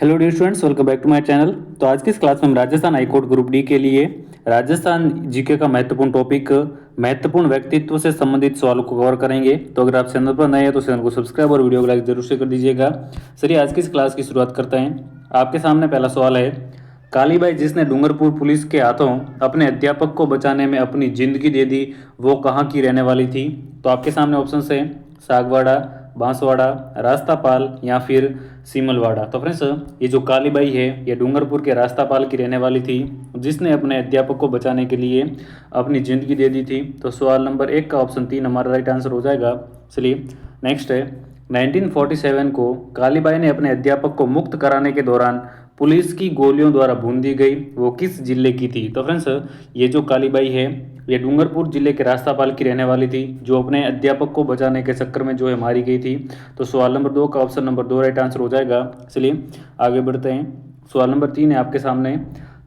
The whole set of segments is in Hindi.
Hello dear students, welcome back to my channel. तो आज की इस क्लास में हम राजस्थान हाईकोर्ट ग्रुप डी के लिए राजस्थान जीके का महत्वपूर्ण टॉपिक महत्वपूर्ण व्यक्तित्व से संबंधित सवालों को कवर करेंगे। तो अगर आप चैनल पर नए हैं तो चैनल को सब्सक्राइब और वीडियो को लाइक जरूर से कर दीजिएगा। चलिए आज की इस क्लास की शुरुआत करते हैं। आपके सामने पहला सवाल है, कालीबाई जिसने डूंगरपुर पुलिस के हाथों अपने अध्यापक को बचाने में अपनी जिंदगी दे दी, वो कहाँ की रहने वाली थी? तो आपके सामने ऑप्शन है सागवाड़ा, बांसवाड़ा, रास्तापाल या फिर सीमलवाड़ा। तो फ्रेंड्स, ये जो कालीबाई है ये डूंगरपुर के रास्तापाल की रहने वाली थी, जिसने अपने अध्यापक को बचाने के लिए अपनी ज़िंदगी दे दी थी। तो सवाल नंबर 1 का ऑप्शन 3 हमारा राइट आंसर हो जाएगा। चलिए नेक्स्ट है, 1947 को कालीबाई ने अपने अध्यापक को मुक्त कराने के दौरान पुलिस की गोलियों द्वारा भून दी गई, वो किस जिले की थी? तो फ्रेंड्स, ये जो कालीबाई है ये डूंगरपुर जिले के रास्तापाल की रहने वाली थी, जो अपने अध्यापक को बचाने के चक्कर में जो है मारी गई थी। तो सवाल नंबर 2 का ऑप्शन नंबर 2 राइट आंसर हो जाएगा। चलिए आगे बढ़ते हैं। सवाल नंबर 3 है आपके सामने,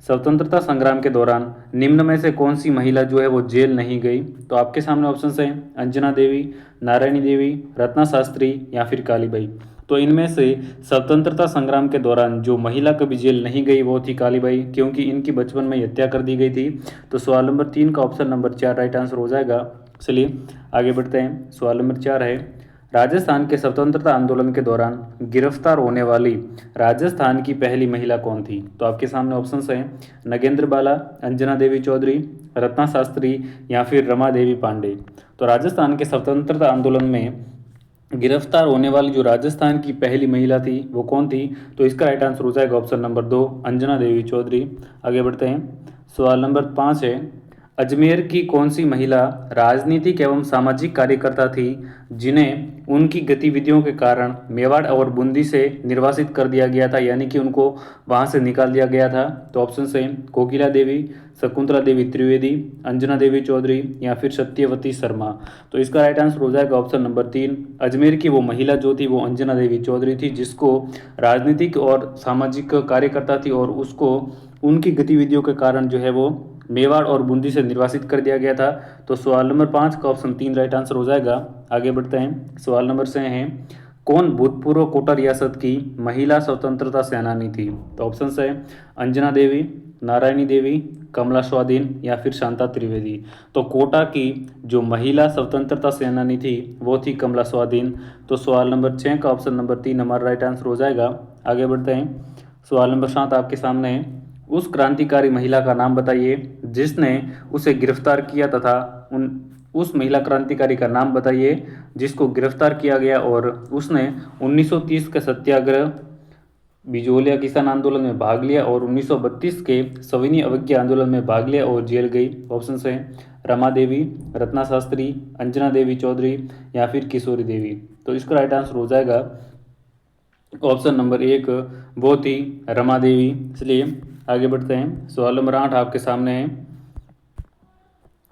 स्वतंत्रता संग्राम के दौरान निम्न में से कौन सी महिला जो है वो जेल नहीं गई? तो आपके सामने ऑप्शन है अंजना देवी, नारायणी देवी, रत्ना शास्त्री या फिर कालीबाई। तो इनमें से स्वतंत्रता संग्राम के दौरान जो महिला कभी जेल नहीं गई वो थी कालीबाई, क्योंकि इनकी बचपन में हत्या कर दी गई थी। तो सवाल नंबर 3 का ऑप्शन नंबर 4 राइट आंसर हो जाएगा। चलिए आगे बढ़ते हैं। सवाल नंबर 4 है, राजस्थान के स्वतंत्रता आंदोलन के दौरान गिरफ्तार होने वाली राजस्थान की पहली महिला कौन थी? तो आपके सामने ऑप्शंस हैं नगेंद्र बाला, अंजना देवी चौधरी, रत्ना शास्त्री या फिर रमा देवी पांडे। तो राजस्थान के स्वतंत्रता आंदोलन में गिरफ्तार होने वाली जो राजस्थान की पहली महिला थी वो कौन थी? तो इसका राइट आंसर हो जाएगा ऑप्शन नंबर 2 अंजना देवी चौधरी। आगे बढ़ते हैं। सवाल नंबर 5 है, अजमेर की कौन सी महिला राजनीतिक एवं सामाजिक कार्यकर्ता थी जिन्हें उनकी गतिविधियों के कारण मेवाड़ और बूंदी से निर्वासित कर दिया गया था, यानी कि उनको वहां से निकाल दिया गया था? तो ऑप्शन है कोकिला देवी, शकुंतला देवी त्रिवेदी, अंजना देवी चौधरी या फिर सत्यवती शर्मा। तो इसका राइट आंसर हो जाएगा ऑप्शन नंबर 3। अजमेर की वो महिला जो थी वो अंजना देवी चौधरी थी, जिसको राजनीतिक और सामाजिक कार्यकर्ता थी और उसको उनकी गतिविधियों के कारण जो है वो मेवाड़ और बूंदी से निर्वासित कर दिया गया था। तो सवाल नंबर 5 का ऑप्शन 3 राइट आंसर हो जाएगा। आगे बढ़ते हैं। सवाल नंबर 6 है, कौन भूतपूर्व कोटा रियासत की महिला स्वतंत्रता सेनानी थी? तो ऑप्शन है अंजना देवी, नारायणी देवी, कमला स्वाधीन या फिर शांता त्रिवेदी। तो कोटा की जो महिला स्वतंत्रता सेनानी थी वो थी कमला स्वाधीन। तो सवाल नंबर 6 का ऑप्शन नंबर 3 हमारा राइट आंसर हो जाएगा। आगे बढ़ते हैं। सवाल नंबर 7 आपके सामने है, उस क्रांतिकारी महिला का नाम बताइए जिसने उसे गिरफ्तार किया तथा उन उस महिला क्रांतिकारी का नाम बताइए जिसको गिरफ्तार किया गया और उसने 1930 के सत्याग्रह, बिजोलिया किसान आंदोलन में भाग लिया और 1932 के सविनय अवज्ञा आंदोलन में भाग लिया और जेल गई। ऑप्शन है रमा देवी, रत्ना शास्त्री, अंजना देवी चौधरी या फिर किशोरी देवी। तो इसका राइट आंसर हो जाएगा ऑप्शन नंबर 1, वो थी रमा देवी। इसलिए आगे बढ़ते हैं। सवाल नंबर 8 आपके सामने है,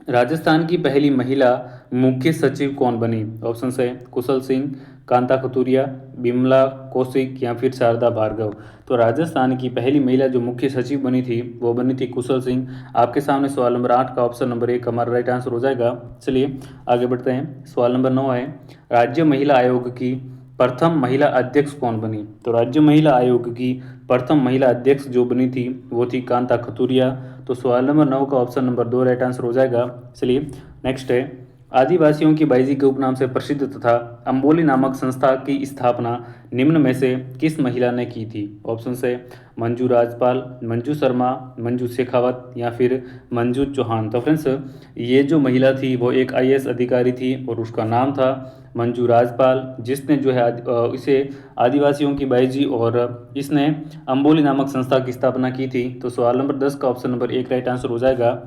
राजस्थान की पहली महिला मुख्य सचिव कौन बनी? ऑप्शन है कुशल सिंह, कांता कतूरिया, बिमला कौशिक या फिर शारदा भार्गव। तो राजस्थान की पहली महिला जो मुख्य सचिव बनी थी वो बनी थी कुशल सिंह। आपके सामने सवाल नंबर 8 का ऑप्शन नंबर 1 हमारा राइट आंसर हो जाएगा। चलिए आगे बढ़ते हैं। सवाल नंबर 9 है, राज्य महिला आयोग की प्रथम महिला अध्यक्ष कौन बनी? तो राज्य महिला आयोग की प्रथम महिला अध्यक्ष जो बनी थी वो थी कांता कतूरिया। तो सवाल नंबर 9 का ऑप्शन नंबर 2 राइट आंसर हो जाएगा। चलिए नेक्स्ट है, आदिवासियों की बाईजी के उपनाम से प्रसिद्ध तथा अम्बोली नामक संस्था की स्थापना निम्न में से किस महिला ने की थी? ऑप्शन है मंजू राजपाल, मंजू शर्मा, मंजू शेखावत या फिर मंजू चौहान। तो फ्रेंड्स, ये जो महिला थी वो एक IAS अधिकारी थी और उसका नाम था मंजू राजपाल, जिसने जो है इसे आदिवासियों की बाईजी और इसने अम्बोली नामक संस्था की स्थापना की थी। तो सवाल नंबर 10 का ऑप्शन नंबर 1 राइट आंसर हो जाएगा।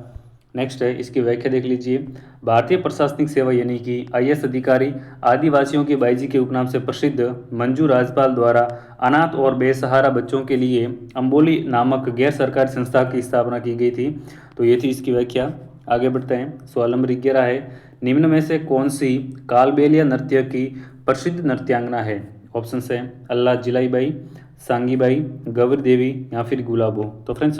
नेक्स्ट है, इसकी व्याख्या देख लीजिए। भारतीय प्रशासनिक सेवा यानी कि IAS अधिकारी आदिवासियों के बाईजी के उपनाम से प्रसिद्ध मंजू राजपाल द्वारा अनाथ और बेसहारा बच्चों के लिए अम्बोली नामक गैर सरकारी संस्था की स्थापना की गई थी। तो ये थी इसकी व्याख्या। आगे बढ़ते हैं। सवाल नंबर 11 है, निम्न में से कौन सी कालबेलिया नृत्य की प्रसिद्ध नृत्यांगना है? ऑप्शन है अल्लाह जिलाई बाई, सांगी बाई, गौरी देवी या फिर गुलाबो। तो फ्रेंड्स,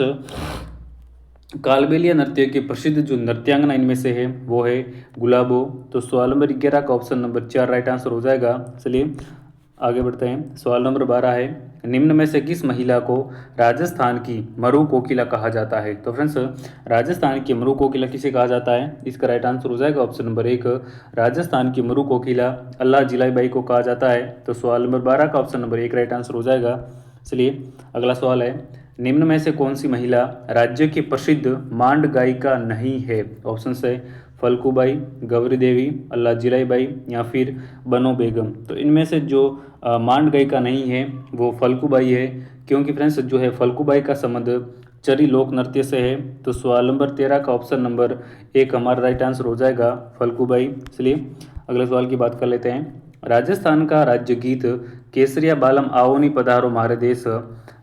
कालबेलिया नृत्य की प्रसिद्ध जो नृत्यांगना इनमें से है वो है गुलाबो। तो सवाल नंबर 11 का ऑप्शन नंबर 4 राइट आंसर हो जाएगा। चलिए आगे बढ़ते हैं। सवाल नंबर 12 है, निम्न में से किस महिला को राजस्थान की मरु कोकिला कहा जाता है? तो फ्रेंड्स, राजस्थान की मरु कोकिला किसे कहा जाता है? इसका राइट आंसर हो जाएगा ऑप्शन नंबर 1, राजस्थान की मरु कोकिला अल्लाह जिलाई बाई को कहा जाता है। तो सवाल नंबर 12 का ऑप्शन नंबर 1 राइट आंसर हो जाएगा। चलिए अगला सवाल है, निम्न में से कौन सी महिला राज्य की प्रसिद्ध मांड गायिका नहीं है? ऑप्शन है फलकूबाई, गौरी देवी, अल्लाह जिलाई बाई या फिर बनो बेगम। तो इनमें से जो मांड गायिका नहीं है वो फलकूबाई है, क्योंकि फ्रेंड्स जो है फलकूबाई का संबंध चरी लोक नृत्य से है। तो सवाल नंबर 13 का ऑप्शन नंबर 1 हमारा राइट आंसर हो जाएगा फलकूबाई। चलिए अगले सवाल की बात कर लेते हैं। राजस्थान का राज्य गीत केसरिया बालम आओनी पधारो मारे देश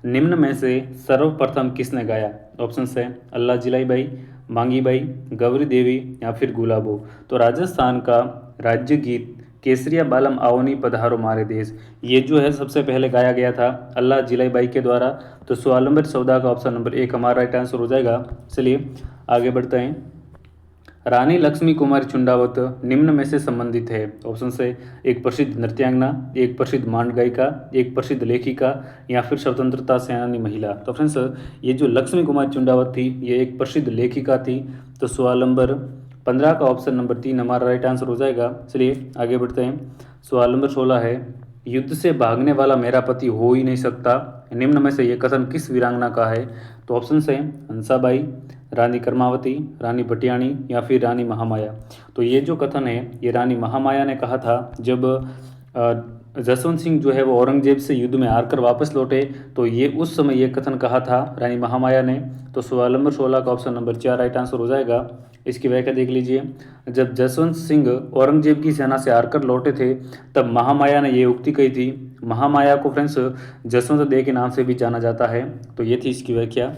निम्न में से सर्वप्रथम किसने गाया? ऑप्शन है अल्लाह जिलाई बाई, मांगी बाई, गौरी देवी या फिर गुलाबो। तो राजस्थान का राज्य गीत केसरिया बालम आओनी पधारो मारे देश, ये जो है सबसे पहले गाया गया था अल्लाह जिलाई बाई के द्वारा। तो सवाल नंबर 14 का ऑप्शन नंबर 1 हमारा राइट आंसर हो जाएगा। चलिए आगे बढ़ते हैं। रानी लक्ष्मी कुमारी चुंडावत निम्न में से संबंधित है? ऑप्शन से एक प्रसिद्ध नृत्यांगना, एक प्रसिद्ध मांड गायिका, एक प्रसिद्ध लेखिका या फिर स्वतंत्रता सेनानी महिला। तो फ्रेंड्स ये जो लक्ष्मी कुमारी चुंडावत थी ये एक प्रसिद्ध लेखिका थी। तो सवाल नंबर 15 का ऑप्शन नंबर 3 हमारा राइट आंसर हो जाएगा। चलिए आगे बढ़ते हैं। सवाल नंबर 16 है, युद्ध से भागने वाला मेरा पति हो ही नहीं सकता निम्न में से ये कथन किस वीरांगना का है? तो ऑप्शन है हंसाबाई, रानी कर्मावती, रानी भटियाणी या फिर रानी महामाया। तो ये जो कथन है ये रानी महामाया ने कहा था जब जसवंत सिंह जो है वो औरंगजेब से युद्ध में हार कर वापस लौटे, तो ये उस समय ये कथन कहा था रानी महामाया ने। तो सवाल नंबर 16 का ऑप्शन नंबर 4 राइट आंसर हो जाएगा। इसकी व्याख्या देख लीजिए। जब जसवंत सिंह औरंगजेब की सेना से हार कर लौटे थे तब महामाया ने ये उक्ति कही थी। महामाया को फ्रेंड्स जसवंत दे के नाम से भी जाना जाता है। तो ये थी इसकी व्याख्या।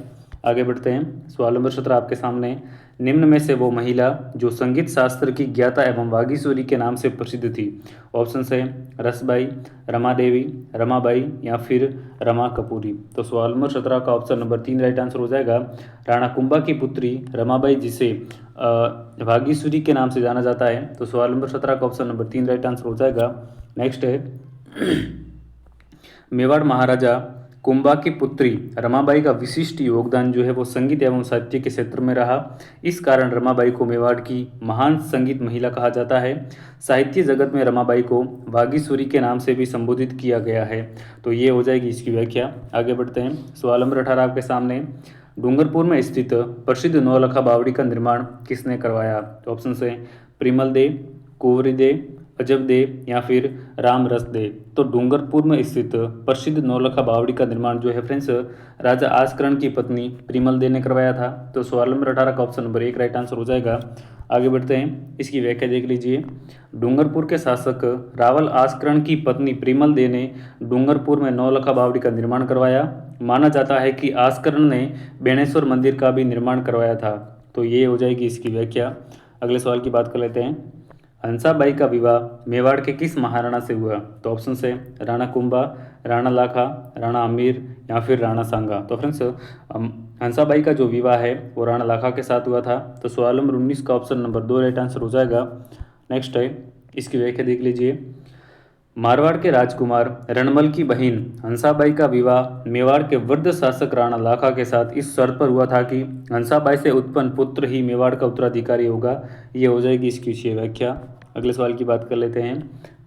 आगे बढ़ते हैं। सवाल नंबर 17 आपके सामने, निम्न में से वो महिला जो संगीत शास्त्र की ज्ञाता एवं वागीश्वरी के नाम से प्रसिद्ध थी? ऑप्शन है रसबाई, रमा देवी, रमाबाई या फिर रमा कपूरी। तो सवाल नंबर 17 का ऑप्शन नंबर 3 राइट आंसर हो जाएगा। राणा कुंभा की पुत्री रमाबाई जिसे वागीश्वरी के नाम से जाना जाता है। तो सवाल नंबर 17 का ऑप्शन नंबर 3 राइट आंसर हो जाएगा। नेक्स्ट है, मेवाड़ महाराजा कुंभा की पुत्री रमाबाई का विशिष्ट योगदान जो है वो संगीत एवं साहित्य के क्षेत्र में रहा। इस कारण रमाबाई को मेवाड़ की महान संगीत महिला कहा जाता है। साहित्य जगत में रमाबाई को वागीश्वरी के नाम से भी संबोधित किया गया है। तो ये हो जाएगी इसकी व्याख्या। आगे बढ़ते हैं। सवाल नंबर 18 आपके सामने, डूंगरपुर में स्थित प्रसिद्ध नौलखा बावड़ी का निर्माण किसने करवाया? तो ऑप्शन है प्रिमल दे, कुंवरी दे, अजब दे या फिर राम रस दे। तो डूंगरपुर में स्थित प्रसिद्ध नौलखा बावड़ी का निर्माण जो है फ्रेंड्स राजा आसकरण की पत्नी प्रिमल दे ने करवाया था। तो सवाल नंबर 18 का ऑप्शन नंबर 1 राइट आंसर हो जाएगा। आगे बढ़ते हैं। इसकी व्याख्या देख लीजिए। डूंगरपुर के शासक रावल आसकरण की पत्नी प्रिमल दे ने डूंगरपुर में नौलखा बावड़ी का निर्माण करवाया। माना जाता है कि आसकरण ने बेणेश्वर मंदिर का भी निर्माण करवाया था। तो ये हो जाएगी इसकी व्याख्या। अगले सवाल की बात कर लेते हैं। हंसाबाई का विवाह मेवाड़ के किस महाराणा से हुआ? तो ऑप्शन है राणा कुंभा, राणा लाखा, राणा अमीर या फिर राणा सांगा। तो फ्रेंड्स हंसाबाई का जो विवाह है वो राणा लाखा के साथ हुआ था। तो सवाल नंबर 19 का ऑप्शन नंबर 2 राइट आंसर हो जाएगा। नेक्स्ट है, इसकी व्याख्या देख लीजिए। मारवाड़ के राजकुमार रणमल की बहन हंसाबाई का विवाह मेवाड़ के वृद्ध शासक राणा लाखा के साथ इस शर्त पर हुआ था कि हंसाबाई से उत्पन्न पुत्र ही मेवाड़ का उत्तराधिकारी होगा। ये हो जाएगी इसकी व्याख्या। अगले सवाल की बात कर लेते हैं।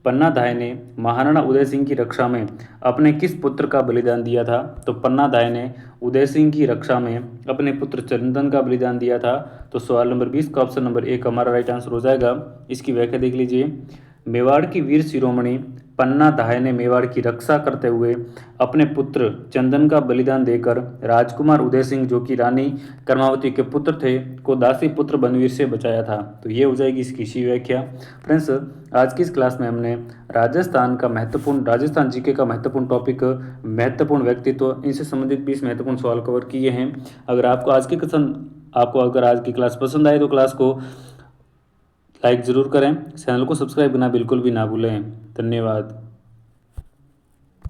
पन्ना धाय ने महाराणा उदय सिंह की रक्षा में अपने किस पुत्र का बलिदान दिया था? तो पन्ना धाय ने उदय सिंह की रक्षा में अपने पुत्र चंदन का बलिदान दिया था। तो सवाल नंबर 20 का ऑप्शन नंबर 1 हमारा राइट आंसर हो जाएगा। इसकी व्याख्या देख लीजिए। मेवाड़ की वीर शिरोमणि पन्ना धाय ने मेवाड़ की रक्षा करते हुए अपने पुत्र चंदन का बलिदान देकर राजकुमार उदय सिंह जो कि रानी कर्मावती के पुत्र थे को दासी पुत्र बनवीर से बचाया था। तो ये हो जाएगी इसकी व्याख्या। फ्रेंड्स आज की इस क्लास में हमने राजस्थान जीके का महत्वपूर्ण टॉपिक महत्वपूर्ण व्यक्तित्व इनसे संबंधित 20 महत्वपूर्ण सवाल कवर किए हैं। अगर आपको आज की क्लास पसंद आए तो क्लास को लाइक ज़रूर करें, चैनल को सब्सक्राइब करना बिल्कुल भी ना भूलें। धन्यवाद।